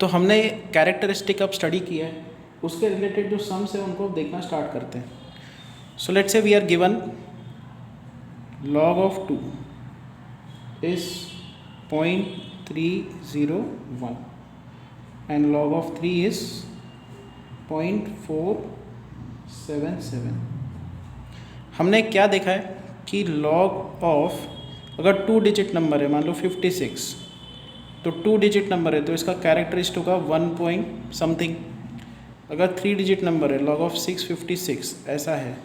तो हमने कैरेक्टरिस्टिक अब स्टडी किया है, उसके रिलेटेड जो सम्स है उनको देखना स्टार्ट करते हैं. So let's say we are given log of 2 is 0.301 and log of 3 is 0.477. हमने क्या देखा है कि log of अगर 2 डिजिट नंबर है, मान लो 56, तो 2 डिजिट नंबर है तो इसका कैरेक्टरिस्टिक होगा 1 पॉइंट समथिंग. अगर 3 डिजिट नंबर है, log of 656 ऐसा है,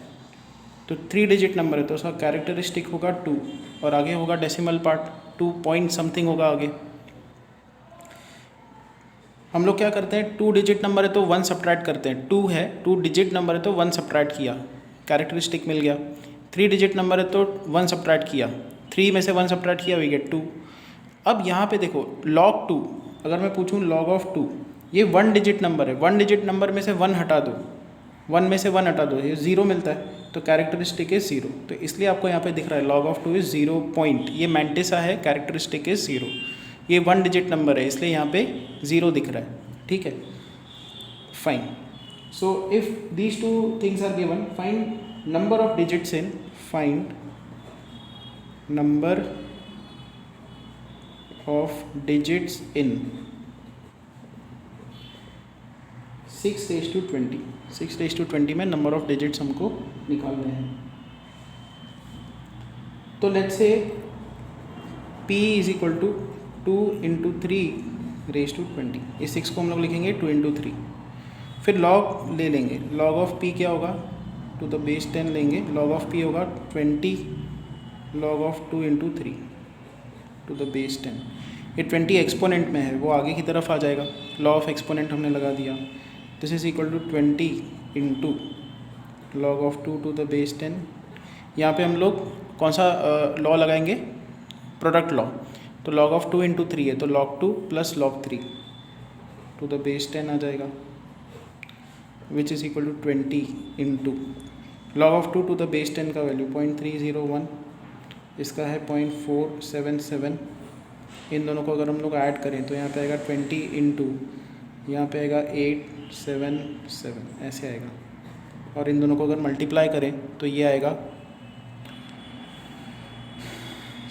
तो 3 डिजिट नंबर है तो उसका कैरेक्टरिस्टिक होगा 2 और आगे होगा डेसिमल पार्ट 2 पॉइंट समथिंग होगा आगे. हम लोग क्या करते हैं, 2 डिजिट नंबर है तो 1 सब्ट्रैक्ट करते हैं. 2 है, 2 डिजिट नंबर है तो 1 सब्ट्रैक्ट किया, कैरेक्टरिस्टिक मिल गया. 3 डिजिट नंबर है तो 1 सब्ट्रैक्ट किया, 3 में से 1 सब्ट्रैक्ट किया, वी गेट 2. अब यहाँ पे देखो log 2, अगर मैं पूछूँ log of 2, ये 1 डिजिट नंबर है, 1 डिजिट नंबर में से 1 हटा दो, 1 में से 1 हटा दो, ये 0 मिलता है, तो कैरेक्टरिस्टिक इज 0. तो इसलिए आपको यहाँ पे दिख रहा है log of 2 इज 0 पॉइंट, ये मैंटिसा है, कैरेक्टरिस्टिक इज 0. ये 1 डिजिट नंबर है इसलिए यहाँ पे 0 दिख रहा है. ठीक है, fine. So if these two things are given, find number of digits in, find number of digits in 6 raised to 20 में नंबर ऑफ डिजिट्स हमको निकालने हैं. तो let's say p is equal to 2 into 3 raised to 20. इस 6 को हम लोग लिखेंगे 2 इंटू 3. फिर log ले लेंगे, log ऑफ p क्या होगा, टू द बेस 10 लेंगे, log ऑफ p होगा 20 log of 2 into 3 to the base 10. ये 20 एक्सपोनेंट में है, वो आगे की तरफ आ जाएगा, लॉ ऑफ एक्सपोनेंट हमने लगा दिया. This is equal to 20 into log of 2 to the base 10. यहाँ पे हम लोग कौन सा लॉ लगाएंगे, प्रोडक्ट लॉ. तो log ऑफ 2 इंटू 3 है तो log 2 plus log 3 to the base 10 आ जाएगा, which is equal to 20 into log of 2 to the base 10 का वैल्यू 0.301, इसका है 0.477. इन दोनों को अगर हम लोग ऐड करें तो यहाँ पे आएगा 20 इंटू, यहाँ पे आएगा 877, ऐसे आएगा. और इन दोनों को अगर मल्टीप्लाई करें तो ये आएगा.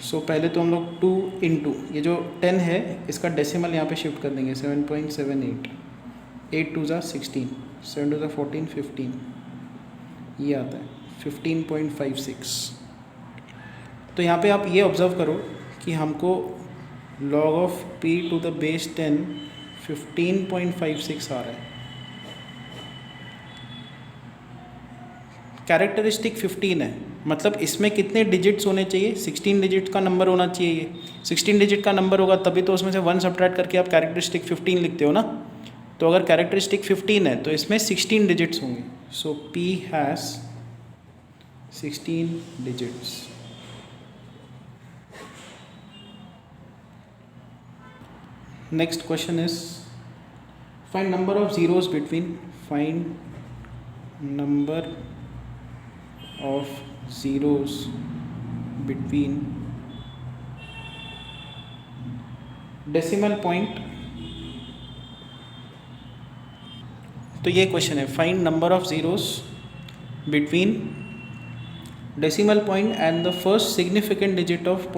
सो पहले तो हम लोग 2 इंटू ये जो 10 है इसका डेसिमल यहाँ पे शिफ्ट कर देंगे, 7.78, 8 2 16, 7 2 14, 15, ये आता है 15.56. तो यहाँ पे आप ये ऑब्ज़र्व करो कि हमको log of p to the base 10 15.56 आ रहा है. कैरेक्टरिस्टिक 15 है, मतलब इसमें कितने डिजिट्स होने चाहिए, 16 डिजिट का नंबर होना चाहिए. ये 16 डिजिट का नंबर होगा तभी तो उसमें से 1 सब्ट्रैक्ट करके आप कैरेक्टरिस्टिक 15 लिखते हो ना. तो अगर कैरेक्टरिस्टिक 15 है तो इसमें 16 डिजिट्स होंगे. सो p has 16 digits. Next question is find number of zeros between, find number of zeros between decimal point. तो ये क्वेश्चन है, find number of zeros between decimal point and the first significant digit of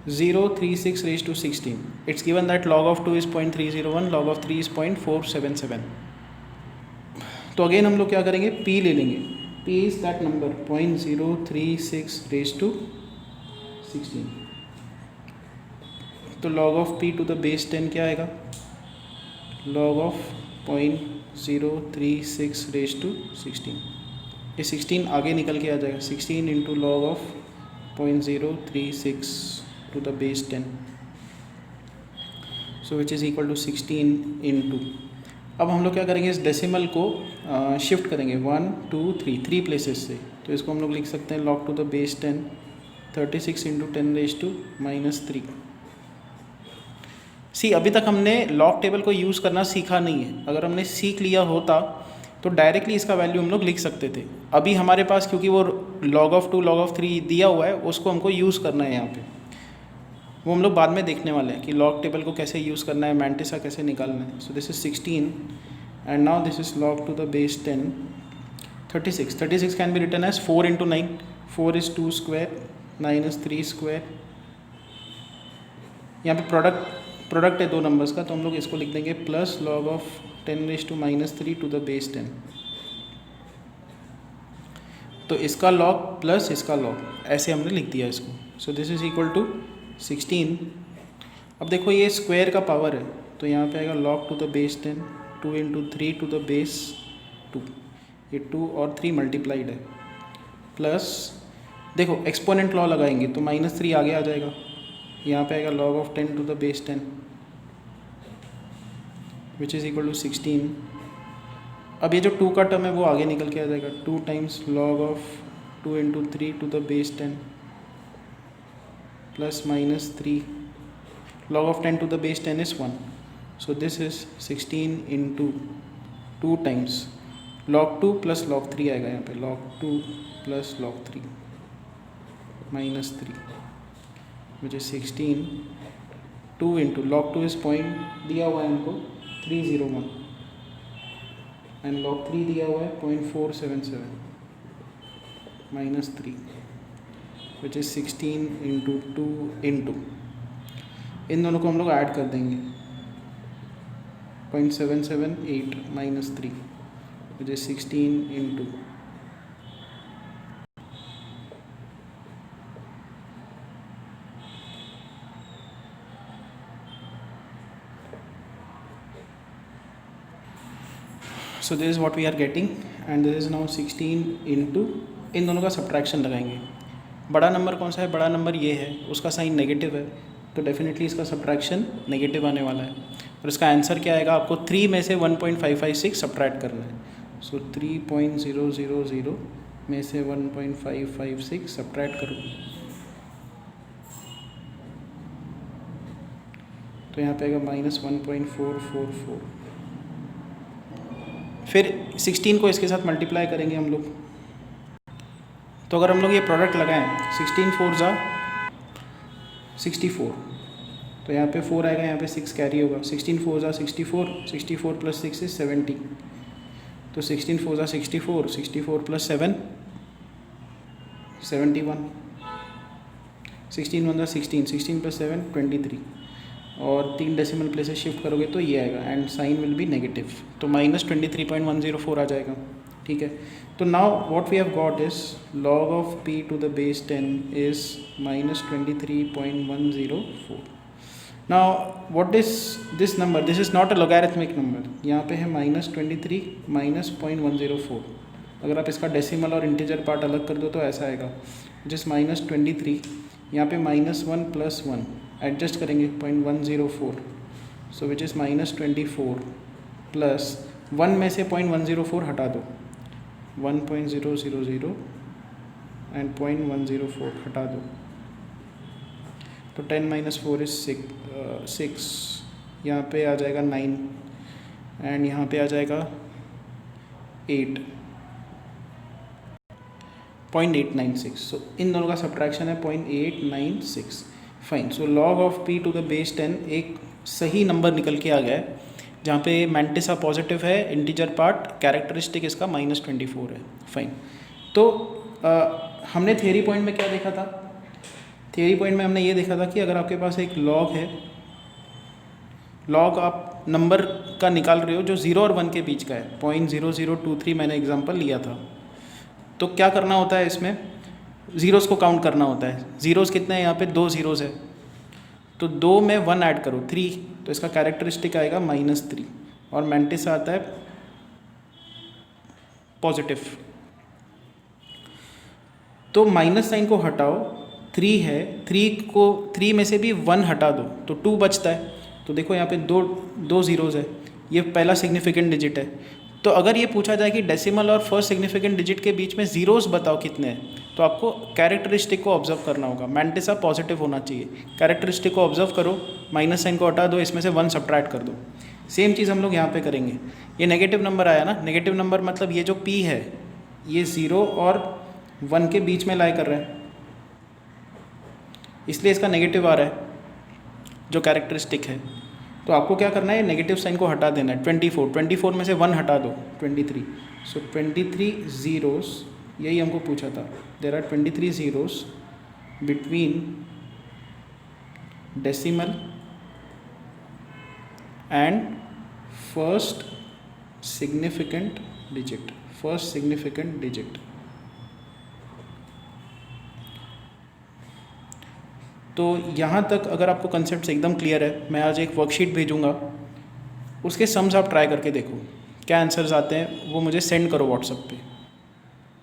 0.036 raised to 16. It's given that log of 2 is 0.301, log of 3 is 0.477. तो again हम लोग क्या करेंगे, p ले लेंगे. p is that number 0.036 raised to 16. तो log of p to the base 10 क्या आएगा, log of 0.036 raised to 16. ये 16 आगे निकल के आ जाएगा, 16 into log of 0.036 to the base 10, so which is equal to 16 into. अब हम लोग क्या करेंगे, इस डेसिमल को शिफ्ट करेंगे 1 2 3 प्लेसेस से. तो इसको हम लोग लिख सकते हैं log to the base 10 36 into 10 raised to -3. सी अभी तक हमने लॉग टेबल को यूज़ करना सीखा नहीं है. अगर हमने सीख लिया होता तो डायरेक्टली इसका वैल्यू हम लोग लिख सकते थे. अभी हमारे पास क्योंकि वो log of 2 log of 3 दिया हुआ है उसको हमको यूज़ करना है. यहाँ पे वो हम लोग बाद में देखने वाले हैं कि लॉग टेबल को कैसे यूज़ करना है, मैंटिसा कैसे निकालना है. So this is 16 and now this is log to the base 10. 36 can be written as 4 into 9. 4 is 2 square, 9 is 3 square. यहाँ पे प्रोडक्ट है दो नंबर्स का, तो हम लोग इसको लिख देंगे plus log of 10⁻³ to the base 10. तो इसका log प्लस इसका log, ऐसे हमने लिख दिया इसको. So this is equal to 16. अब देखो ये स्क्वायर का पावर है, तो यहाँ पे आएगा log to the base 10, 2 into 3 to the base 2. ये 2 और 3 मल्टीप्लाइड है, प्लस देखो एक्सपोनेंट लॉ लगाएंगे तो -3 आगे आ जाएगा. यहाँ पे आएगा log of 10 to the base 10 which is equal to 16. अब ये जो 2 का टर्म है वो आगे निकल के आ जाएगा. 2 times log of 2 into 3 to the base 10 plus -3. log of 10 to the base 10 is 1. So this is 16 into 2 times log 2 plus log 3 आएगा यहाँ पे. log 2 plus log 3 -3 which is 16. 2 into log 2 is point दिया हुआ है हमको 301 and log 3 दिया हुआ है 0.477 -3 विच इज 16 इंटू 2 इंटू, इन दोनों को हम लोग ऐड कर देंगे 0.778 -3 which is 16 into so this is what we are getting and this is now 16 into, इन दोनों का सब्ट्रैक्शन लगाएंगे. बड़ा नंबर कौन सा है? बड़ा नंबर ये है, उसका साइन नेगेटिव है, तो डेफिनेटली इसका सब्ट्रैक्शन नेगेटिव आने वाला है. और इसका आंसर क्या आएगा? आपको 3 में से 1.556 सब्ट्रैक्ट करना है. सो 3.000 में से 1.556 सब्ट्रैक्ट करो, तो यहाँ पे आएगा -1.444. फिर 16 को इसके साथ मल्टीप्लाई करेंगे हम लोग. तो अगर हम लोग ये प्रोडक्ट लगाएं 16 4 ज़ा 64, तो यहाँ पे 4 आएगा, यहाँ पे 6 कैरी होगा. 16 4 ज़ा 64, 64 प्लस 6 इज 70. तो 16 4 ज़ा 64, 64 प्लस 7 71, 16 1 ज़ा 16, 16 प्लस 7 23, और 3 डेसिमल प्लेसेस शिफ्ट करोगे तो ये आएगा and sign will be negative, तो -23.104 आ जाएगा. ठीक है. तो now what we have got is log of p to the base 10 is -23.104. Now what is this number? This is not a logarithmic number. यहाँ पे है -23 -0.104. अगर आप इसका डेसिमल और इंटीजर पार्ट अलग कर दो तो ऐसा आएगा, जिस -23, यहाँ पे -1 प्लस 1 एडजस्ट करेंगे 0.104, सो विच इज़ -24 प्लस 1 में से 0.104 हटा दो, 1.000 एंड 0.104 हटा दो, तो 10 - 4 इज 6. यहाँ पे आ जाएगा 9 एंड यहाँ पे आ जाएगा 8, 0.896. सो इन दोनों का सब्ट्रैक्शन है 0.896. Fine. So log of p to the base 10 एक सही नंबर निकल के आ गया है, जहाँ पे मैंटिसा पॉजिटिव है, इंटीजर पार्ट, कैरेक्टरिस्टिक इसका -24 है. फाइन. तो हमने थियरी पॉइंट में क्या देखा था? थियरी पॉइंट में हमने ये देखा था कि अगर आपके पास एक log है, log आप नंबर का निकाल रहे हो जो 0 और 1 के बीच का है, 0.0023 मैंने एग्जांपल लिया था. तो क्या करना होता है इसमें? ज़ीरोज़ को काउंट करना होता है. ज़ीरोज़ कितने हैं? यहाँ पे 2 ज़ीरोज़ है, तो 2 में 1 ऐड करो 3, तो इसका कैरेक्टरिस्टिक आएगा -3 और मैंटिसा आता है पॉजिटिव. तो माइनस साइन को हटाओ, 3 है, 3 में से भी 1 हटा दो तो 2 बचता है. तो देखो यहाँ पे दो ज़ीरोज़ है, ये पहला सिग्निफिकेंट डिजिट है. तो अगर ये पूछा जाए कि डेसिमल और फर्स्ट सिग्निफिकेंट डिजिट के बीच में ज़ीरोज़ बताओ कितने हैं, तो आपको कैरेक्टरिस्टिक को ऑब्जर्व करना होगा. मैंटिसा पॉजिटिव होना चाहिए. कैरेक्टरिस्टिक को ऑब्जर्व करो, माइनस साइन को हटा दो, इसमें से 1 सब्ट्रैक्ट कर दो. सेम चीज़ हम लोग यहाँ पे करेंगे. ये नेगेटिव नंबर आया ना, नेगेटिव नंबर मतलब ये जो p है ये 0 और 1 के बीच में लाई कर रहा है, इसलिए इसका नेगेटिव आ रहा है. जो कैरेक्टरिस्टिक है। तो आपको क्या करना है, नेगेटिव साइन को हटा देना है। 24 में से 1 हटा दो, 23। सो 23 ज़ीरोस, यही हमको पूछा था। There are 23 zeros between decimal and first significant digit. तो यहाँ तक अगर आपको कंसेप्ट एकदम क्लियर है, मैं आज एक वर्कशीट भेजूँगा, उसके सम्स आप ट्राई करके देखो, क्या आंसर्स आते हैं वो मुझे सेंड करो व्हाट्सएप पे।